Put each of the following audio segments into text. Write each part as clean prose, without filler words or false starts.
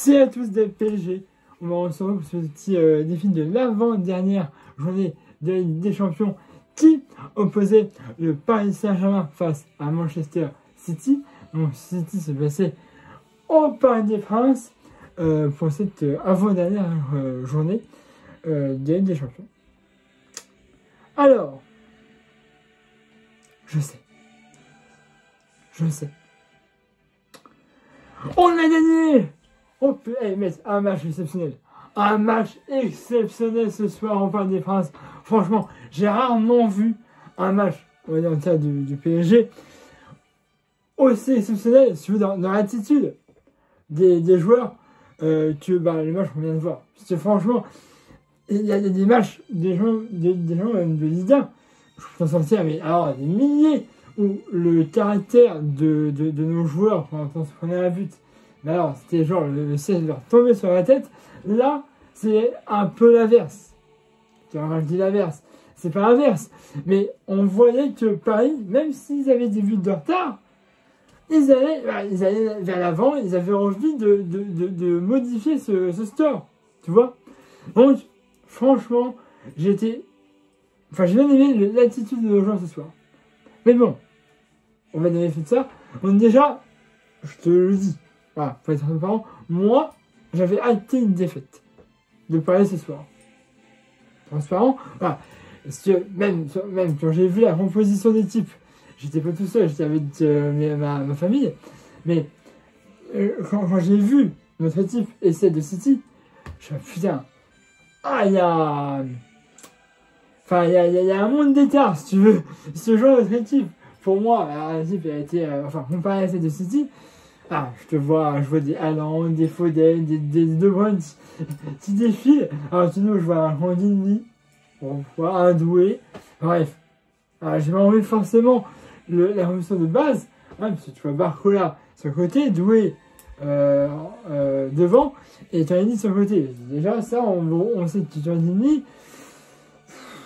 C'est à tous des PSG. On va retrouver pour ce petit défi de l'avant-dernière journée de la Ligue des Champions qui opposait le Paris Saint-Germain face à Manchester City. Donc City se passait au Parc des Princes pour cette avant-dernière journée de la Ligue des Champions. Alors, je sais. On a gagné! Oh, hey, mais un match exceptionnel. Un match exceptionnel ce soir au Parc des Princes. Franchement, j'ai rarement vu un match, on va dire en termes du PSG, aussi exceptionnel, si vous voulez, dans l'attitude des joueurs que le match qu'on vient de voir. Parce que franchement, il y a des matchs, des gens même de Ligue 1, je peux en sortir, mais alors des milliers, où le caractère de nos joueurs, quand on se prenait la but, mais alors c'était genre le siège leur tombait sur la tête. Là, c'est un peu l'inverse. Quand je dis l'inverse, c'est pas l'inverse, mais on voyait que Paris, même s'ils avaient des buts de retard, ils allaient vers l'avant, ils avaient envie de modifier ce score, tu vois. Donc, franchement, j'ai bien aimé l'attitude de nos joueurs ce soir. Mais bon, on va donner fait de ça. Donc déjà, je te le dis, voilà, pour être transparent, moi, j'avais acté une défaite de Paris ce soir. Transparent, voilà. Parce que même quand j'ai vu la composition d'équipe, j'étais pas tout seul, j'étais avec ma famille, mais quand j'ai vu notre équipe et celle de City, je me suis dit, putain, il y a un monde d'écart, si tu veux. Ce genre de équipe, pour moi, l'équipe a été, comparée à celle de City, je vois des Haaland, des Foden, des De Bruyne qui défilent. Alors, sinon, je vois un Randini, un Doué, bref. J'ai pas envie forcément la remission de base, parce que tu vois Barcola sur le côté, Doué devant, et Randini sur le côté. Déjà, ça, on sait que Randini,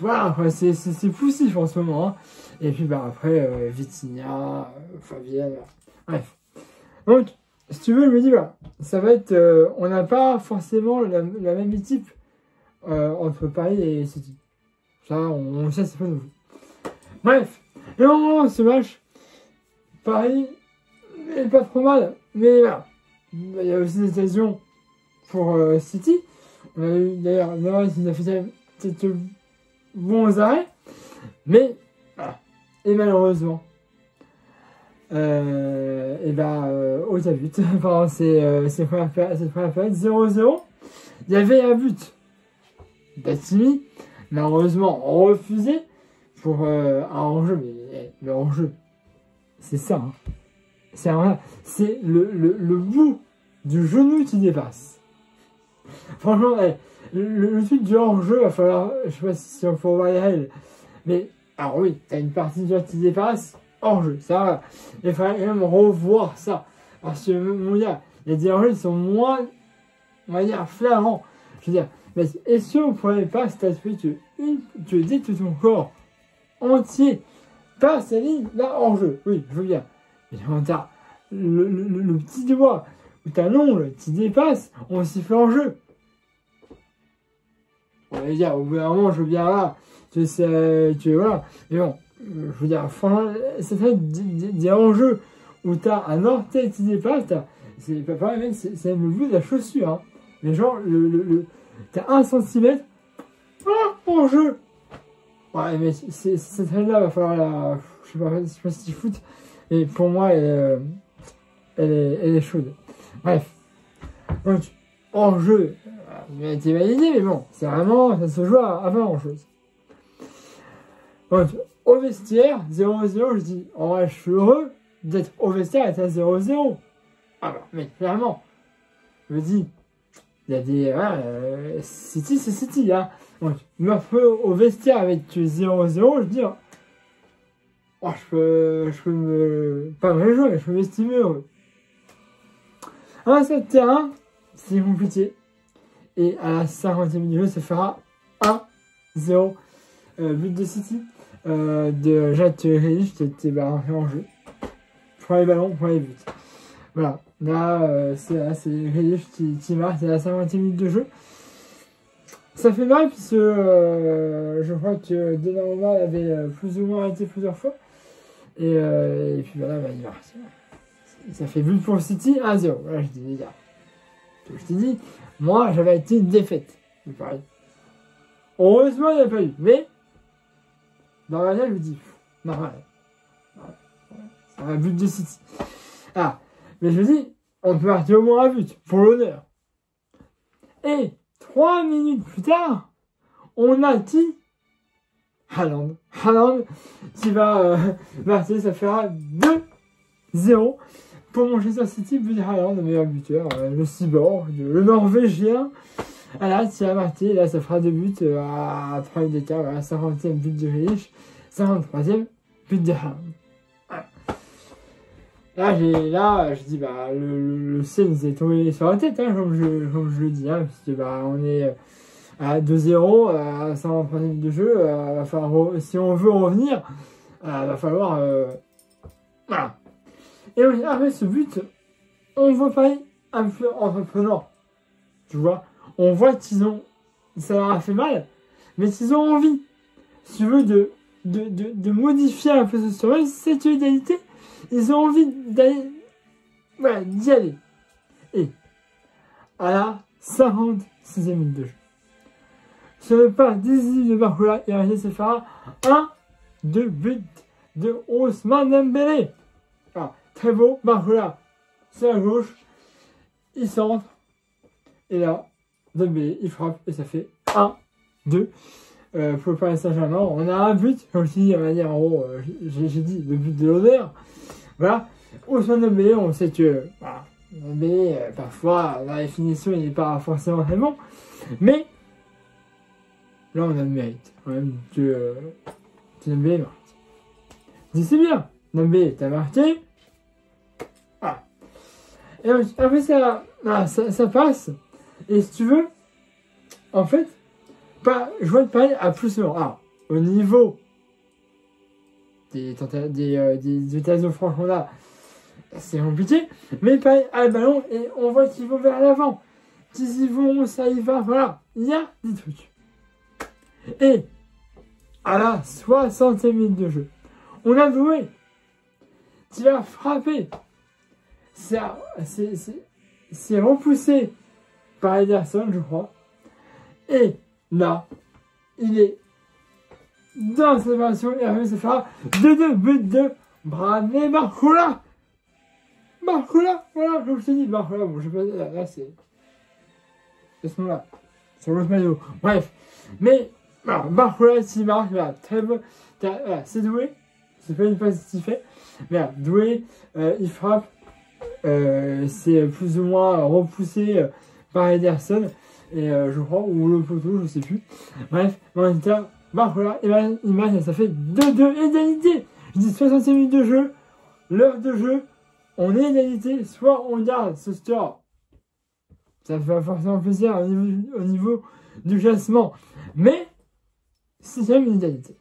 voilà, c'est poussif en ce moment. Hein. Et puis après, Vitinha, Fabienne, bref. Donc, si tu veux, je me dis, ça va être... on n'a pas forcément la même équipe entre Paris et City. Ça, on sait, c'est pas nouveau. Bref, et au moment de ce match, Paris n'est pas trop mal, mais voilà. Il y a aussi des occasions pour City. On a eu d'ailleurs, il a fait quelques bons arrêts, mais et malheureusement, au but pendant cette première période, 0-0, il y avait un but d'Hatimi, malheureusement refusé pour un hors-jeu, mais le hors-jeu, c'est ça, hein. C'est le bout du genou qui dépasse. Franchement, le truc du hors-jeu, il va falloir, je sais pas si on peut voir les règles, mais, alors oui, t'as une partie du jeu qui dépasse, hors-jeu, ça va. Il faudrait même revoir ça. Parce que, mon gars, il y a des hors-jeux qui sont moins, on va dire, flagrants. Je veux dire, mais est-ce qu'on ne pourrait pas statuer que dès que ton corps entier passe la ligne, là, hors-jeu? Oui, je veux bien. Mais quand t'as le petit doigt, ou t'as l'ongle qui dépasse, on siffle en jeu. On va dire, au bout d'un moment, je veux bien là, voilà. Mais bon, je veux dire, franchement, c'est fait des enjeux où t'as un orteil qui dépasse, c'est pas pareil, même, c'est même le bout de la chaussure, hein. Mais genre, t'as 1 cm, en jeu. Ouais, mais cette règle-là, va falloir je sais pas si foot, et pour moi, elle est chaude. Bref. Donc, en jeu, il a été validé, mais bon, c'est vraiment, ça se joue à 20 en chose. Donc, au vestiaire, 0-0, je dis, en vrai, je suis heureux d'être au vestiaire et être à 0-0. Mais clairement, je me dis, il y a des, City, c'est City, hein. Donc, me retrouver au vestiaire avec 0-0, je veux dire, je peux pas me réjouir, mais je peux m'estimer heureux. Sur le terrain, c'est compliqué. Et à la 50e minute du jeu, ça fera 1-0. But de City. De Jacques Grealish qui était rentré en jeu. Premier ballon, premier but. Voilà. Là, c'est Grealish qui marque, c'est la 50e minute de jeu. Ça fait mal, puisque je crois que Donnarumma avait plus ou moins arrêté plusieurs fois. Et puis voilà, il marque. Ça fait but pour City, 1-0. Voilà, je dis, les gars. Je t'ai dit, moi, j'avais été une défaite. C'est pareil. Heureusement, il n'y a pas eu. Mais, dans la je me dis, normal. C'est un but de City. Ah, mais je me dis, on peut marquer au moins un but, pour l'honneur. Et, 3 minutes plus tard, on a qui? Haaland. Haaland qui va marquer, ça fera 2-0 pour Manchester City, but de Haaland, le meilleur buteur, le cyborg, le Norvégien. Voilà, qui a marqué, là ça fera 2 buts à 3 minutes d'écart, voilà, 50e but de Grealish, 53e but de Haaland. Là, je dis, bah, le ciel nous est tombé sur la tête, hein, comme je le dis, hein, parce que, bah, on est à 2-0, à 123 minutes de jeu, va falloir, si on veut revenir, va falloir, voilà. Et après ce but, on voit pareil, un peu entreprenant, tu vois, on voit ça leur a fait mal, mais qu'ils ont envie, si tu veux, de modifier un peu ce story, cette égalité. Ils ont envie d'aller, voilà, d'y aller. Et, à la 56e minute de jeu, sur le pas décisif de Barcola, il a réussi à faire un de but de Ousmane Dembélé. Ah, très beau, Barcola, c'est à gauche, il centre, et là, Dembélé, il frappe, et ça fait 1-2. Pour le Paris Saint-Germain, on a un but, comme je dis, on va dire, en gros, j'ai dit, le but de l'honneur. Voilà, Ousmane Dembélé, on sait que, voilà, Dembélé, parfois, dans les finitions, il n'est pas forcément très bon, mais, là, on a le mérite, quand même, que Dembélé marque. Je dis, c'est bien, Dembélé, t'as marqué, voilà. Et après, ça passe, et si tu veux, en fait, je vois de Paris à plus ou moins. Alors, au niveau des occasions franchement là, c'est compliqué, mais Paris a le ballon et on voit qu'ils vont vers l'avant. Qu'ils y vont, ça y va, voilà. Il y a des trucs. Et, à la 60e minute de jeu, on a Doué qui va frapper. C'est repoussé par Ederson, je crois. Et, là, il est dans cette version et après ça fera 2-2 but de Bradley Barcola. Barcola, voilà, comme je te dis, Barcola, bon, je sais pas, là c'est ce moment-là, sur l'autre maillot, bref. Mais, voilà, Barcola, s'il marque, voilà, très bon, voilà, c'est Doué, c'est pas une passe qu'il fait, mais voilà, Doué, il frappe, c'est plus ou moins repoussé par Ederson. Et je crois, ou le poteau, je sais plus. Bref, en tout cas, Barcola, il marque, ça fait 2-2 égalité. Je dis 60 minutes de jeu, l'heure de jeu, on est égalité, soit on garde ce score. Ça fait forcément plaisir au niveau du classement. Mais, 6ème égalité.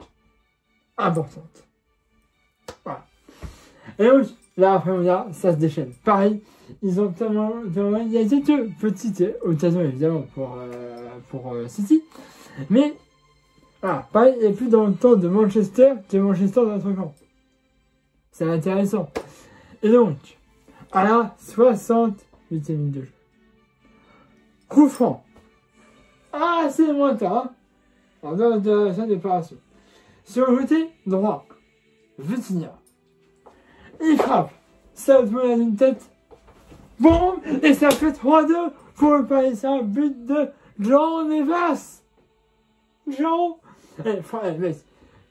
Importante. Voilà. Et donc, là, après, on a, ça se déchaîne. Pareil. Ils ont tellement, il y a quelques petites occasions évidemment pour City, mais voilà, pareil, il n'y a plus dans le temps de Manchester que Manchester dans notre camp. C'est intéressant. Et donc, à la 68e minute de jeu, coup franc. Ah, c'est lointain, hein. Alors, de sa déparation. Sur le côté droit, Vitinha. Il frappe. Ça te met une tête. Bon, et ça fait 3-2 pour le Paris Saint-Germain, but de João Neves.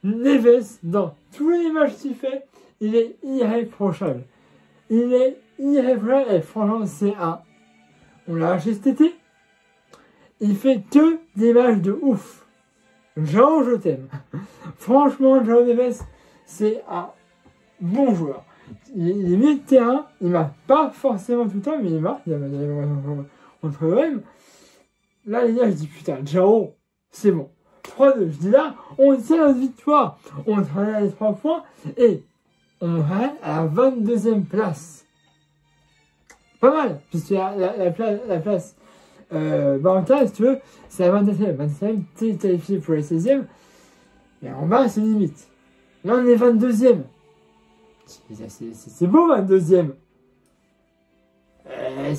Neves, dans tous les matchs qu'il fait, il est irréprochable. Il est irréprochable, et franchement, c'est un. On l'a acheté cet été. Il fait que des matchs de ouf. João, je t'aime. Franchement, João Neves, c'est un bon joueur. Il est milieu de terrain, il marque pas forcément tout le temps, mais il marque, il a contre l'OM. Là, les gars, je dis putain, João, c'est bon. 3-2, je dis là, on tient notre victoire. On travaille à les 3 points et on va à la 22e place. pas mal, puisque la place Baranta, si tu veux, c'est la 27e. 27e, t'es qualifié pour les 16e, et en bas, c'est limite. Là, on est 22e. C'est beau, 22e.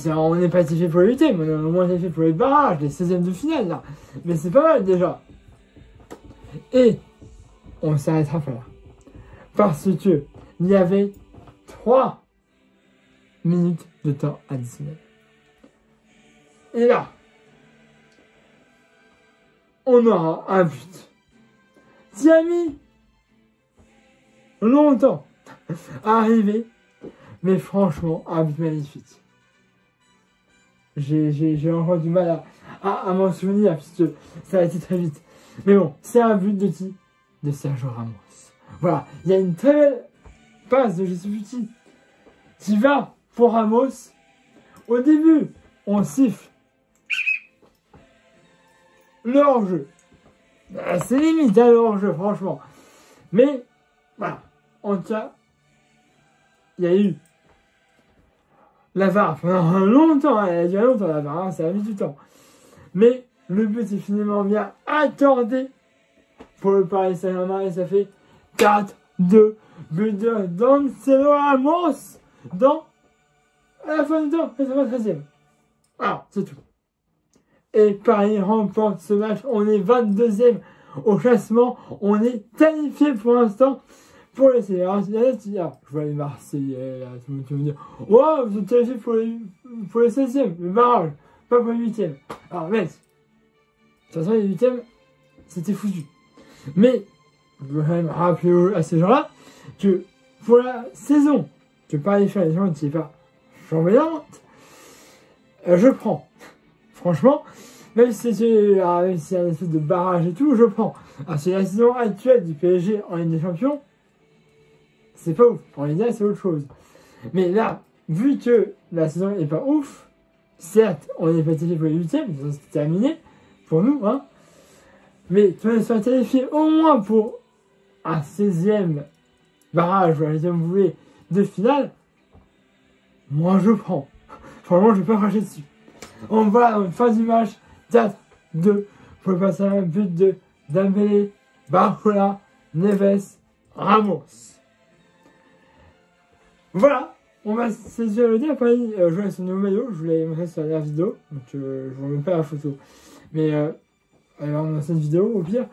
On n'est pas qualifié pour les 8e, on est au moins qualifié pour les barrages, les 16e de finale, là. Mais c'est pas mal, déjà. Et on s'arrêtera pas là. Parce que il y avait 3 minutes de temps additionnel. Et là, on aura un but qui a mis longtemps à arriver, mais franchement, un but magnifique. J'ai encore du mal à m'en souvenir, puisque ça a été très vite. Mais bon, c'est un but de qui? De Sergio Ramos. Voilà, il y a une très belle passe de je sais plus qui va pour Ramos. Au début, on siffle le hors-jeu. C'est limite le hors-jeu, franchement. Mais, voilà, en tout cas, il y a eu la VAR pendant longtemps, elle a duré longtemps la VAR, ça a mis du temps. Mais le but est finalement bien accordé pour le Paris Saint-Germain et ça fait 4-2, but de Sergio Ramos dans à la fin du temps, 93e. Voilà, c'est tout. Et Paris remporte ce match, on est 22e au classement, on est qualifié pour l'instant pour les sélections. Je vois les Marseillais, là, tout le monde qui va me dire wow, vous êtes qualifié pour les 16e, le barrage, pas pour les 8e. Alors, mec, de toute façon, les 8e, c'était foutu. Mais, je veux quand même rappeler à ces gens-là que pour la saison que Paris fait, les gens qui n'est pas chambellante, je prends. Franchement, même si c'est un espèce de barrage et tout, je prends. Alors, c'est la saison actuelle du PSG en Ligue des Champions, c'est pas ouf. En Ligue 1, c'est autre chose. Mais là, vu que la saison n'est pas ouf, certes, on est pas qualifié pour les 8e, c'est terminé pour nous, hein. Mais tu vas se qualifier au moins pour un 16e barrage, si vous voulez, de finale. Moi, je prends. Franchement, je vais pas cracher dessus. On va en fin du match 4-2 pour passer à un but de Dembélé, Barcola, Neves, Ramos. Voilà, on va saisir le dire. Paris jouer son nouveau maillot, je vous l'avais montré sur la dernière vidéo, donc je vous remets pas la photo. Mais alors dans cette vidéo, au pire,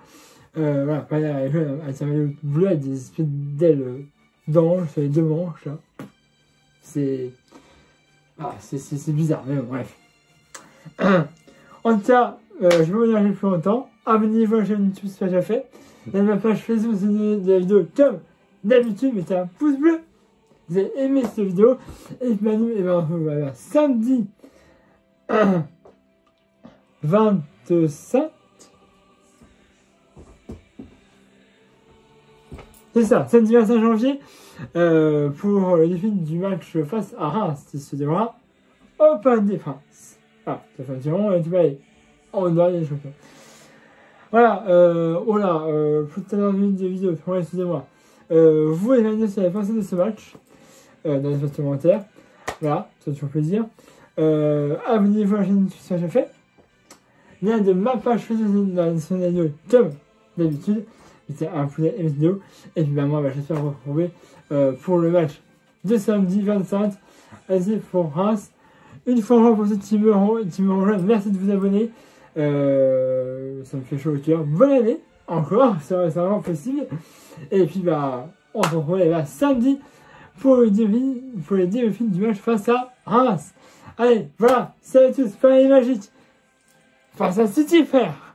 voilà, Paris a joué avec un maillot bleu avec des espèces d'ailes d'ange sur les deux manches là. C'est bizarre, mais bon, bref. En tout cas, je vais vous dire plus longtemps. Abonnez-vous à la chaîne YouTube si ce n'est pas déjà fait. Dans ma page Facebook, c'est de la vidéo comme d'habitude, mettez un pouce bleu. Vous avez aimé cette vidéo. Et puis nous, on se retrouve samedi 25. C'est ça, samedi 25 janvier, pour le défi du match face à Reims, qui se déroulera au Parc des Princes. Ah, ça fait un petit moment, et tu vas aller en dehors des champions. Voilà, plus de 14 minutes de vidéo, excusez-moi. Vous allez me dire ce que vous avez pensé de ce match, dans les commentaires. Voilà, ça fait toujours plaisir. Abonnez-vous à la chaîne YouTube si c'est fait. Lien de ma page Facebook dans la description de la vidéo, comme d'habitude. C'était un poulet et vidéo. Et puis moi, j'espère vous retrouver pour le match de samedi 25. Allez, pour Reims. Une fois encore pour ceux qui me rejoignent, merci de vous abonner. Ça me fait chaud au cœur. Bonne année, encore, c'est vraiment possible. Et puis on se retrouve samedi pour les débriefings du match face à Reims. Allez, voilà, salut à tous, Paris magique face à City, frère.